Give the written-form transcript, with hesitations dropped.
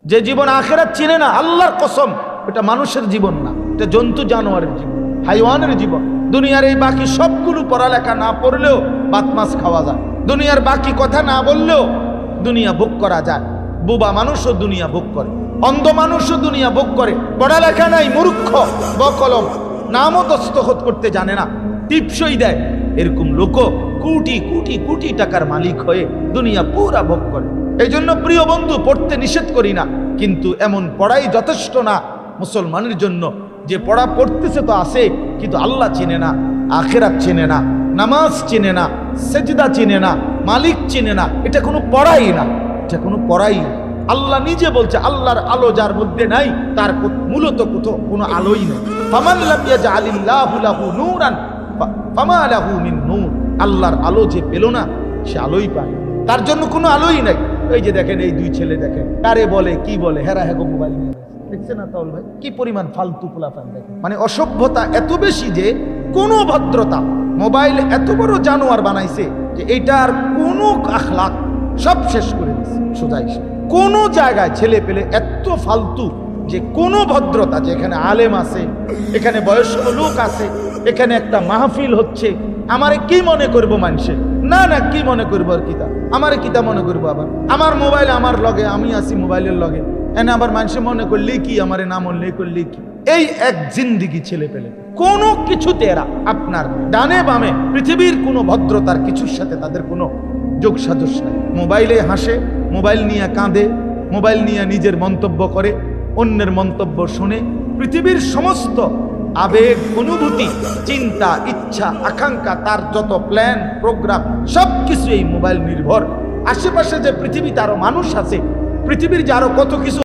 যে জীবন আখিরাত চিনে না, আল্লাহর কসম, এটা মানুষের জীবন না, এটা জন্তু জানোয়ারের জীবন, হাইওয়ানের জীবন। দুনিয়ার এই বাকি সবগুলো পড়ালেখা না পড়লেও ভাত মাছ খাওয়া যায়, দুনিয়ার বাকি কথা না বললেও দুনিয়া ভোগ করা যায়। বোবা মানুষও দুনিয়া ভোগ করে, অন্ধ মানুষও দুনিয়া ভোগ করে। পড়ালেখা নাই, মূর্খ, বকলম, নামও দস্তখত করতে জানে না, টিপসই দেয়, এরকম লোক কোটি কোটি কোটি টাকার মালিক হয়ে দুনিয়া পুরা ভোগ করে। এই জন্য প্রিয় বন্ধু, পড়তে নিষেধ করি না, কিন্তু এমন পড়াই যথেষ্ট না মুসলমানের জন্য যে পড়া পড়তেছে তো আছে, কিন্তু আল্লাহ চিনে না, আখিরাত চিনে না, নামাজ চিনে না, সেজদা চিনে না, মালিক চিনে না। এটা কোনো পড়াই না, এটা কোনো পড়াই না। আল্লাহ নিজে বলছে, আল্লাহর আলো যার মধ্যে নাই তার মূলত কোনো আলোই নেই। ফামান লাম ইয়াজআলিল্লাহু লাহু নূরান ফামা লাহু মিন নূর। আল্লাহর আলো যে পেল না, সে আলোই পায়, তার জন্য কোনো আলোই নাই। এই যে দেখেন, এই দুই ছেলে দেখেন, কারে বলে কি বলে, হেরা হেগো মোবাইল নিয়ে দেখছে না তাহলে ভাই কি পরিমাণ ফালতু পোলাপান দেখেন। মানে অসভ্যতা এত বেশি যে কোনো ভদ্রতা, মোবাইল এত বড় জানোয়ার বানাইছে যে এটার কোনো আখলাক সব শেষ করে দিচ্ছে সোজাই। কোনো জায়গায় ছেলে পেলে এত ফালতু যে কোনো ভদ্রতা, যে এখানে আলেম আছে, এখানে বয়স্ক লোক আছে, এখানে একটা মাহফিল হচ্ছে, আমারে কি মনে করবো মানুষে? না না, কি মনে করবো আর কিতা, আমারে কিতা মনে করবো? আবার আমার মোবাইল আমার লগে, আমি আছি মোবাইলের লগে, এনে আবার মানুষে মনে করলেই কি, আমারে না মনে করলেই কি? এই এক জিন্দিগি ছেলে পেলে কোনো কিছুতে এরা আপনার ডানে বামে পৃথিবীর কোনো ভদ্রতার কিছুর সাথে তাদের কোনো যোগ সাদস্য নাই। মোবাইলে হাসে, মোবাইল নিয়ে কাঁদে, মোবাইল নিয়ে নিজের মন্তব্য করে, অন্যের মন্তব্য শুনে, পৃথিবীর সমস্ত আবেগ, অনুভূতি, চিন্তা, ইচ্ছা, আকাঙ্ক্ষা, তার যত প্ল্যান প্রোগ্রাম সবকিছু এই মোবাইল নির্ভর। আশেপাশে যে পৃথিবীতে আরো মানুষ আছে, পৃথিবীর যে আরো কত কিছু